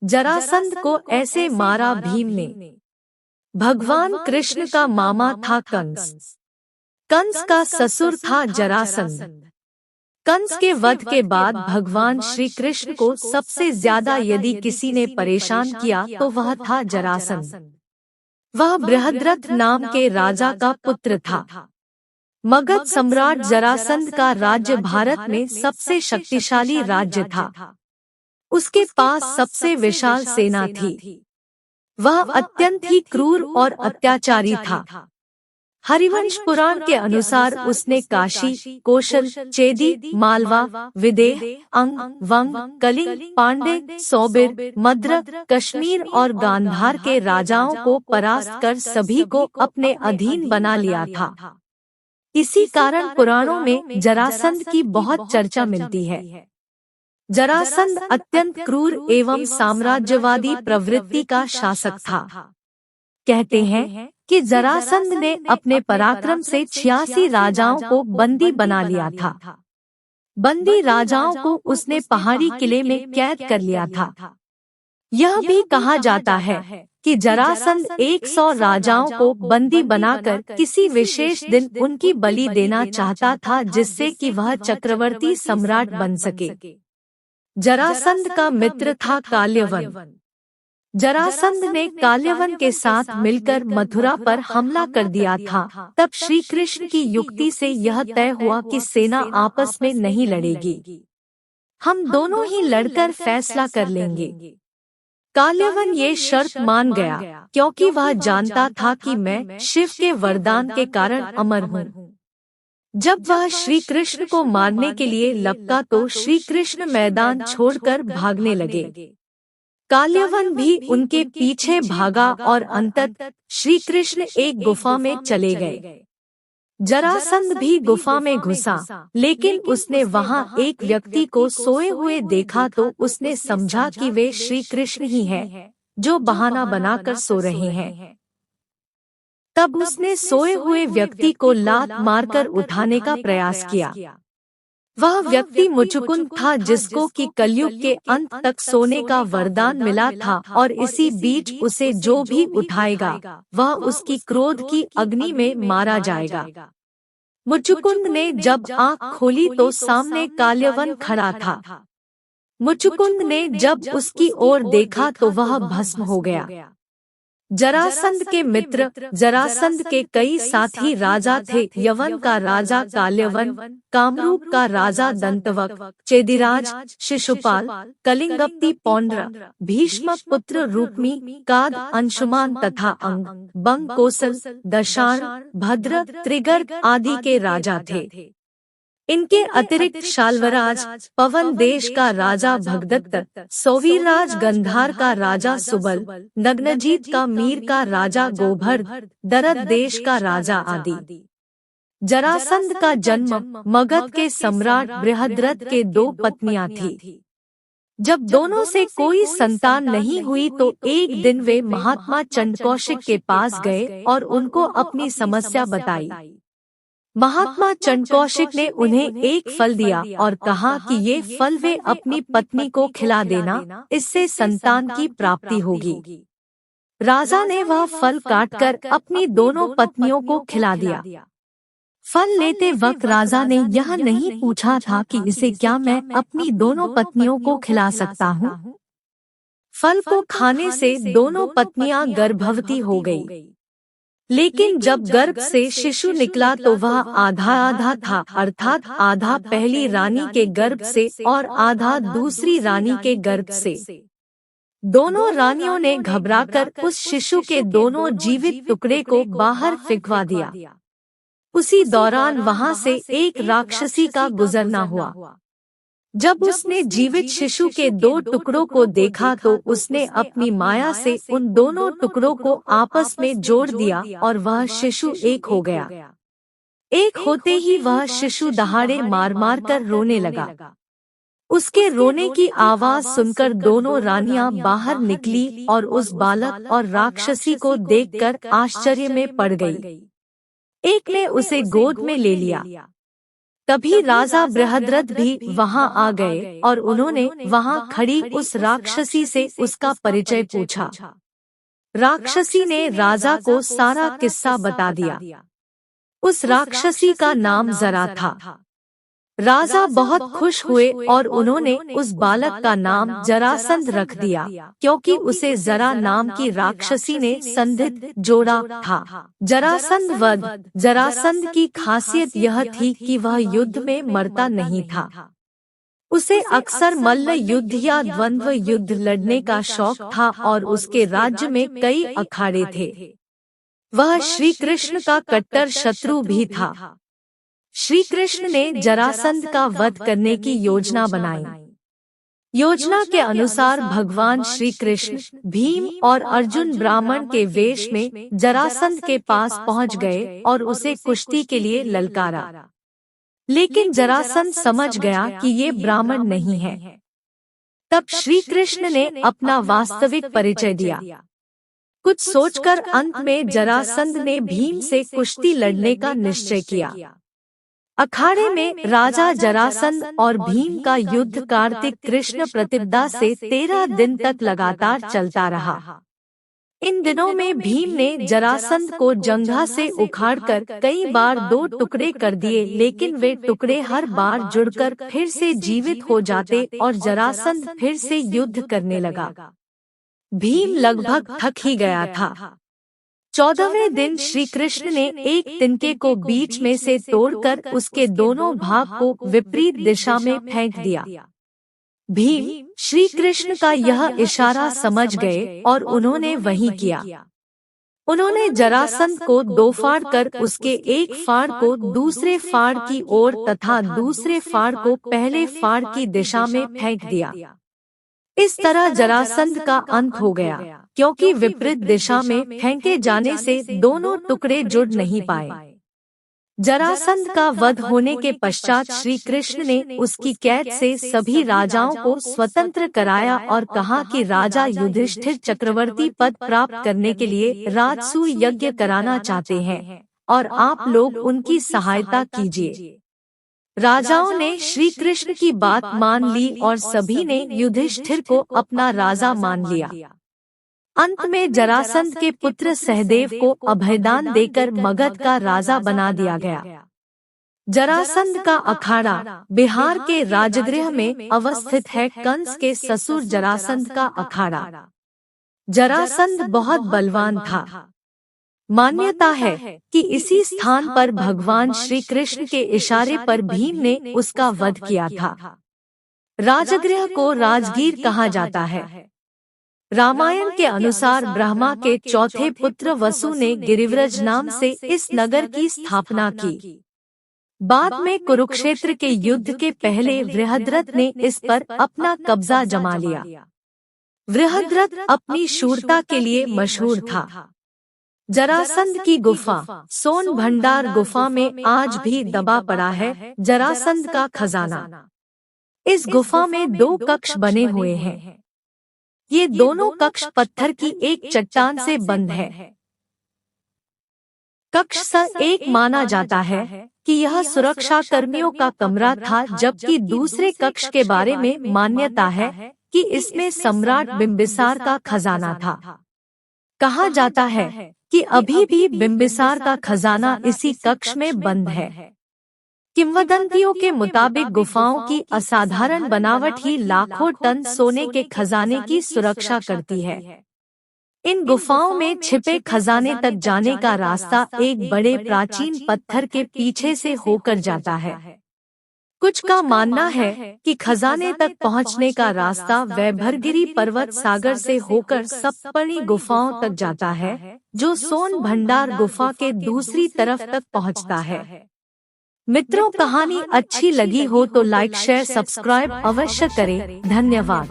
जरासंध को ऐसे मारा भीम ने। भगवान कृष्ण का मामा था कंस। कंस का ससुर था जरासंध। कंस के वध के बाद भगवान श्री कृष्ण को सबसे ज्यादा यदि किसी ने परेशान किया तो वह था जरासंध। वह बृहद्रथ नाम के राजा का पुत्र था। मगध सम्राट जरासंध का राज्य भारत में सबसे शक्तिशाली राज्य था। उसके पास सबसे विशाल सेना थी। वह अत्यंत ही क्रूर और अत्याचारी था। हरिवंश पुराण के अनुसार उसने काशी, कोशल, चेदी, मालवा, विदेह, अंग, वंग, कलिंग, पांडे, सौबिर, मद्र, कश्मीर और गांधार के राजाओं को परास्त कर सभी को अपने अधीन बना लिया था। इसी कारण पुराणों में जरासंध की बहुत चर्चा मिलती है। जरासंध अत्यंत क्रूर एवं साम्राज्यवादी प्रवृत्ति का शासक था। कहते हैं कि जरासंध ने अपने पराक्रम से 86 राजाओं को बंदी बना लिया था। बंदी राजाओं को उसने पहाड़ी किले में कैद कर लिया था। यह भी कहा जाता है कि जरासंध 100 राजाओं को बंदी बनाकर किसी विशेष दिन उनकी बलि देना चाहता था, जिससे कि वह चक्रवर्ती सम्राट बन सके। जरासंध का मित्र था काल्यवन। जरासंध ने काल्यवन के साथ मिलकर मथुरा पर हमला कर दिया था। तब श्री कृष्ण की युक्ति से यह तय हुआ कि सेना आपस में नहीं लड़ेगी, हम दोनों ही लड़कर फैसला कर लेंगे। काल्यवन ये शर्त मान गया, क्योंकि वह जानता था कि मैं शिव के वरदान के कारण अमर हूँ। जब वह श्री कृष्ण को मारने के लिए लपका तो श्री कृष्ण मैदान छोड़कर भागने लगे। काल्यवन भी उनके पीछे भागा और अंततः श्री कृष्ण एक गुफा में चले गए। जरासंध भी गुफा में घुसा, लेकिन उसने वहां एक व्यक्ति को सोए हुए देखा तो उसने समझा कि वे श्री कृष्ण ही हैं, जो बहाना बनाकर सो रहे हैं। तब उसने सोए हुए व्यक्ति को लात मारकर उठाने का प्रयास किया। वह व्यक्ति मुचुकुंद था, जिसको कि कलयुग के अंत तक सोने का वरदान मिला था, और इसी बीच उसे जो भी उठाएगा वह उसकी क्रोध की अग्नि में मारा जाएगा। मुचुकुंद ने जब आंख खोली तो सामने काल्यवन खड़ा था। मुचुकुंद ने जब उसकी ओर देखा तो वह भस्म हो गया। जरासंध के मित्र जरासंध के कई साथी राजा थे। यवन का राजा काल्यवन, कामरूप का राजा दंतवक्र, चेदिराज, शिशुपाल, कलिंगपति पौंड्र, भीष्मक पुत्र रूक्मी, काद, अंशुमान तथा अंग, बंग, कोसल, दशार्ण, भद्र, त्रिगर्ग आदि के राजा थे। इनके अतिरिक्त शाल्वराज, पवन देश का राजा भगदत्त, सौवीरराज गंधार का राजा सुबल, नग्नजीत का मीर का राजा गोभर्ध, दरद देश का राजा आदि। जरासंध का जन्म मगध के सम्राट बृहद्रथ के 2 पत्नियां थी। जब दोनों से कोई संतान नहीं हुई तो एक दिन वे महात्मा चंडकौशिक के पास गए और उनको अपनी समस्या बताई। महात्मा चंडकौशिक ने उन्हें एक फल दिया और कहा कि ये फल वे अपनी पत्नी को खिला देना, इससे संतान की प्राप्ति होगी। राजा ने वह फल काटकर अपनी दोनों पत्नियों को खिला दिया। फल लेते वक्त राजा ने यह नहीं पूछा था कि इसे क्या मैं अपनी दोनों पत्नियों को खिला सकता हूँ। फल को खाने से दोनों पत्नियां गर्भवती हो गई। लेकिन जब गर्भ से शिशु निकला तो वह आधा आधा था, अर्थात आधा पहली रानी के गर्भ से और आधा दूसरी रानी के गर्भ से। दोनों रानियों ने घबराकर उस शिशु के दोनों जीवित टुकड़े को बाहर फेंकवा दिया। उसी दौरान वहां से एक राक्षसी का गुजरना हुआ। जब उसने जीवित शिशु के 2 टुकड़ों को देखा तो उसने अपनी माया से उन दोनों टुकड़ों को आपस में जोड़ दिया और वह शिशु एक हो गया। एक होते ही वह शिशु दहाड़े मार मार कर रोने लगा। उसके रोने की आवाज सुनकर दोनों रानियां बाहर निकली और उस बालक और राक्षसी को देखकर आश्चर्य में पड़ गई। एक ने उसे गोद में ले लिया। तभी राजा बृहद्रथ भी वहां आ गए और उन्होंने वहां खड़ी उस राक्षसी से उसका परिचय पूछा। राक्षसी ने राजा को सारा किस्सा बता दिया। उस राक्षसी का नाम जरा था। राजा बहुत खुश हुए और उन्होंने उस बालक का नाम जरासंध रख दिया, क्योंकि उसे जरा नाम की राक्षसी ने संधित जोड़ा था। जरासंध वध। जरासंध की खासियत यह थी कि वह युद्ध में मरता नहीं था। उसे अक्सर मल्ल युद्ध या द्वंद्व युद्ध लड़ने का शौक था और उसके राज्य में कई अखाड़े थे। वह श्री कृष्ण का कट्टर शत्रु भी था। श्री कृष्ण ने जरासंध का वध करने की योजना बनाई। योजना के अनुसार भगवान श्री कृष्ण, भीम और अर्जुन ब्राह्मण के वेश में जरासंध के पास पहुंच गए और उसे कुश्ती के लिए ललकारा। लेकिन जरासंध समझ गया कि ये ब्राह्मण नहीं है। तब श्री कृष्ण ने अपना वास्तविक परिचय दिया। कुछ सोचकर अंत में जरासंध ने भीम से कुश्ती लड़ने का निश्चय किया। अखाड़े में राजा जरासंध और भीम का युद्ध कार्तिक कृष्ण प्रतिपदा से 13 दिन तक लगातार चलता रहा। इन दिनों में भीम ने जरासंध को जंघा से उखाड़कर कई बार 2 टुकड़े कर दिए, लेकिन वे टुकड़े हर बार जुड़कर फिर से जीवित हो जाते और जरासंध फिर से युद्ध करने लगा। भीम लगभग थक ही गया था। 14वें दिन श्री कृष्ण ने एक तिनके को बीच में से तोड़कर उसके दोनों भाग को विपरीत दिशा में फेंक दिया। भीम श्री कृष्ण का यह इशारा समझ गए और उन्होंने वही किया। उन्होंने जरासंध को 2 फाड़ कर उसके एक फाड़ को दूसरे फाड़ की ओर तथा दूसरे फाड़ को पहले फाड़ की दिशा में फेंक दिया। इस तरह जरासंध का अंत हो गया, क्योंकि विपरीत दिशा में फेंके जाने से दोनों टुकड़े जुड़ नहीं पाए। जरासंध का वध होने के पश्चात श्री कृष्ण ने उसकी कैद से सभी राजाओं को स्वतंत्र कराया और कहा कि राजा युधिष्ठिर चक्रवर्ती पद प्राप्त करने के लिए राजसूय यज्ञ कराना चाहते हैं और आप लोग उनकी सहायता कीजिए। राजाओं ने श्री कृष्ण की बात मान ली और सभी ने युधिष्ठिर को अपना राजा मान लिया। अंत में जरासंध के पुत्र सहदेव को अभयदान देकर मगध का राजा बना दिया गया। जरासंध का अखाड़ा बिहार के राजगृह में अवस्थित है। कंस के ससुर जरासंध का अखाड़ा। जरासंध बहुत बलवान था। मान्यता है कि इसी स्थान पर भगवान श्री कृष्ण के इशारे पर भीम ने उसका वध किया था। राजगृह को राजगीर कहा जाता है। रामायण के अनुसार ब्रह्मा के चौथे पुत्र वसु ने गिरिव्रज नाम से इस नगर की स्थापना की। बाद में कुरुक्षेत्र के युद्ध के पहले बृहद्रथ ने इस पर अपना कब्जा जमा लिया। बृहद्रथ अपनी शूरता के लिए मशहूर था। जरासंध की गुफा सोन भंडार गुफा में आज भी दबा पड़ा है जरासंध का खजाना। इस गुफा में 2 कक्ष बने हुए हैं। ये दोनों कक्ष पत्थर की एक चट्टान से बंद है। कक्ष 1 माना जाता है कि यह सुरक्षा कर्मियों का कमरा था, जबकि दूसरे कक्ष के बारे में मान्यता है कि इसमें सम्राट बिंबिसार का खजाना था। कहा जाता है कि अभी भी बिंबिसार का खजाना इसी कक्ष में बंद है। किंवदंतियों के मुताबिक गुफाओं की असाधारण बनावट ही लाखों टन सोने के खजाने की सुरक्षा करती है। इन गुफाओं में छिपे खजाने तक जाने का रास्ता एक बड़े प्राचीन पत्थर के पीछे से होकर जाता है। कुछ का मानना है कि खजाने तक पहुंचने का रास्ता वैभरगिरी पर्वत सागर से होकर सप्तपर्णी गुफाओं तक जाता है, जो सोन भंडार गुफा के दूसरी तरफ तक पहुंचता है। मित्रों, कहानी अच्छी लगी हो तो लाइक शेयर सब्सक्राइब अवश्य करें। धन्यवाद।